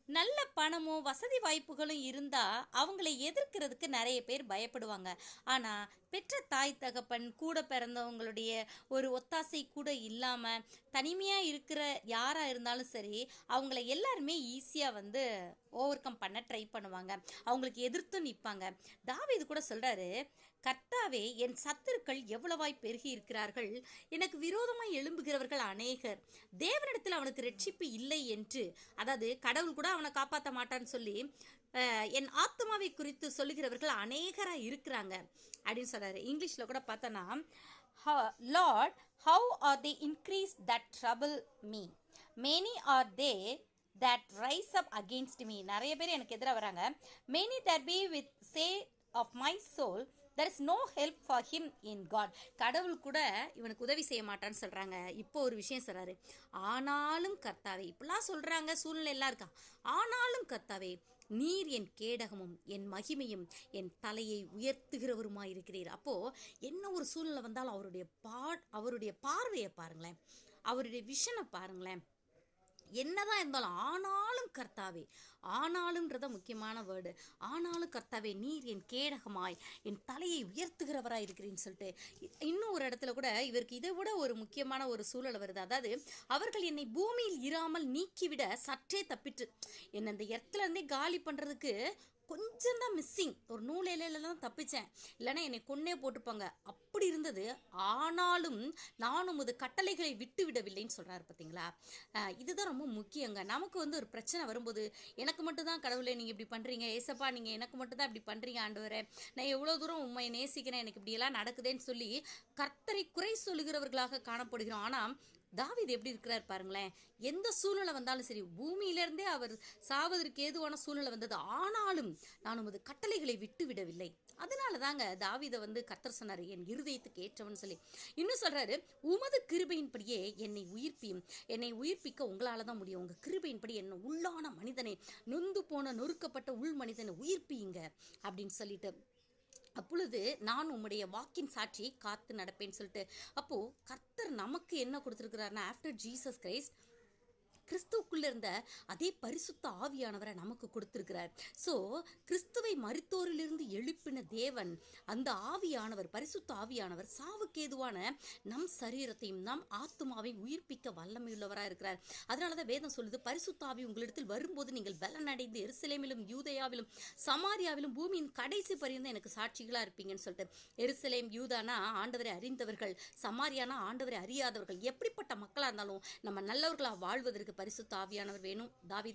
நல்ல பணமும் வசதி வாய்ப்புகளும் இருந்தால் அவங்கள எதிர்க்கிறதுக்கு நிறைய பேர் பயப்படுவாங்க. ஆனால் பெற்ற தாய் தகப்பன் கூட பிறந்தவங்களுடைய ஒரு ஒத்தாசை கூட இல்லாமல் தனிமையாக இருக்கிற யாராக இருந்தாலும் சரி, அவங்கள எல்லாருமே ஈஸியாக ஓவர் கம் பண்ண ட்ரை பண்ணுவாங்க. அவங்களுக்கு எதிர்த்து நிற்பாங்க. தாவீது கூட சொல்கிறாரு, கர்த்தாவே என் சத்துருக்கள் எவ்வளவாய் பெருகி இருக்கிறார்கள், எனக்கு விரோதமாய் எழும்புகிறவர்கள் அநேகர், தேவனிடத்தில் அவனுக்கு ரட்சிப்பு இல்லை என்று, அதாவது கடவுள் கூட அவனை காப்பாற்ற மாட்டான்னு சொல்லி என் ஆத்மாவை குறித்து சொல்லுகிறவர்கள் அநேகராக இருக்கிறாங்க அப்படின்னு சொல்கிறாரு. இங்கிலீஷில் கூட பார்த்தோன்னா, lord how are they increase that trouble me, many are they that rise up against me. நிறைய பேர் எனக்கு எதிராக வராங்க. many there be with say of my soul, there is no help for him in God. கடவுள் கூட இவனுக்கு உதவி செய்ய மாட்டான்னு சொல்கிறாங்க. இப்போ ஒரு விஷயம் சொல்கிறாரு, ஆனாலும் கர்த்தாவே, இப்படிலாம் சொல்கிறாங்க, சூழ்நிலை எல்லாம் இருக்கா, ஆனாலும் கர்த்தாவே நீர் என் கேடகமும் என் மகிமையும் என் தலையை உயர்த்துகிறவருமாய் இருக்கிறீர். அப்போது என்ன ஒரு சூழ்நிலை வந்தாலும் அவருடைய பார்வையை பாருங்களேன், அவருடைய விஷனை பாருங்களேன். என்னதான் இருந்தாலும் ஆனாலும் கர்த்தாவே, ஆனாலும்ன்றத முக்கியமான வேர்டு, ஆனாலும் கர்த்தாவே நீர் என் கேடகமாய் என் தலையை உயர்த்துகிறவராக இருக்கிறேன்னு சொல்லிட்டு இன்னும் ஒரு இடத்துல கூட இவருக்கு இதை விட ஒரு முக்கியமான ஒரு சூழல் வருது. அதாவது அவர்கள் என்னை பூமியில் இராமல் நீக்கிவிட சற்றே தப்பிட்டு என்னை அந்த இடத்துல இருந்தே காலி பண்ணுறதுக்கு கொஞ்சம் தான் மிஸ்ஸிங், ஒரு நூலையில தான் தப்பிச்சேன், இல்லைன்னா என்னை கொன்னே போட்டுப்பாங்க, அப்படி இருந்தது. ஆனாலும் நான் உமது கட்டளைகளை விட்டு விடவில்லைன்னு சொல்கிறாரு. பார்த்தீங்களா, இதுதான் ரொம்ப முக்கியங்க. நமக்கு ஒரு பிரச்சனை வரும்போது, எனக்கு மட்டும்தான் கடவுளை நீங்கள் இப்படி பண்ணுறீங்க, ஏசப்பா நீங்கள் எனக்கு மட்டும்தான் இப்படி பண்ணுறீங்க ஆண்டவரே, நான் எவ்வளோ தூரம் உண்மை நேசிக்கிறேன், எனக்கு இப்படியெல்லாம் நடக்குதுன்னு சொல்லி கர்த்தரை குறை சொல்லுகிறவர்களாக காணப்படுகிறோம். ஆனால் தாவீது எப்படி இருக்கிறார் பாருங்களேன், எந்த சூழ்நிலை வந்தாலும் சரி, பூமியிலிருந்தே அவர் சாவதற்கு ஏதுவான சூழ்நிலை வந்தது, ஆனாலும் நான் உமது கட்டளைகளை விட்டு விடவில்லை. அதனால தாங்க தாவீதை கர்த்தர் சொன்னார், என் இருதயத்துக்கு ஏற்றவன் சொல்லி. இன்னும் சொல்றாரு, உமது கிருபையின்படியே என்னை உயிர்ப்பியும், என்னை உயிர்ப்பிக்க உங்களால தான் முடியும், உங்க கிருபையின்படி என்ன உள்ளான மனிதனை, நொந்து போன நொறுக்கப்பட்ட உள் மனிதனை உயிர்ப்பியுங்க அப்படின்னு சொல்லிட்டு, அப்பொழுது நான் உம்முடைய வாக்கின் சாட்சியை காத்து நடப்பேன்னு சொல்லிட்டு. அப்போது கர்த்தர் நமக்கு என்ன கொடுத்துருக்கிறாருன்னா, ஆஃப்டர் ஜீசஸ் கிரைஸ்ட் கிறிஸ்துவுக்குள்ள இருந்த அதே பரிசுத்த ஆவியானவரை நமக்கு கொடுத்திருக்கிறார். ஸோ கிறிஸ்துவை மரித்தோரிலிருந்து எழுப்பின தேவன், அந்த ஆவியானவர், பரிசுத்த ஆவியானவர் சாவுக்கேதுவான நம் சரீரத்தையும் நம் ஆத்துமாவையும் உயிர்ப்பிக்க வல்லமையுள்ளவராக இருக்கிறார். அதனால தான் வேதம் சொல்லுது, பரிசுத்த ஆவி உங்களிடத்தில் வரும்போது நீங்கள் பலனடைந்து எருசலேமிலும் யூதேயாவிலும் சமாரியாவிலும் பூமியின் கடைசி பரியந்தம் எனக்கு சாட்சிகளாக இருப்பீங்கன்னு சொல்லிட்டு. எருசலேம் யூதானா ஆண்டவரை அறிந்தவர்கள், சமாரியானா ஆண்டவரை அறியாதவர்கள், எப்படிப்பட்ட மக்களாக இருந்தாலும் நம்ம நல்லவர்களாக வாழ்வதற்கு பரிசுத்த ஆவியானவர் வேணும். தாவீது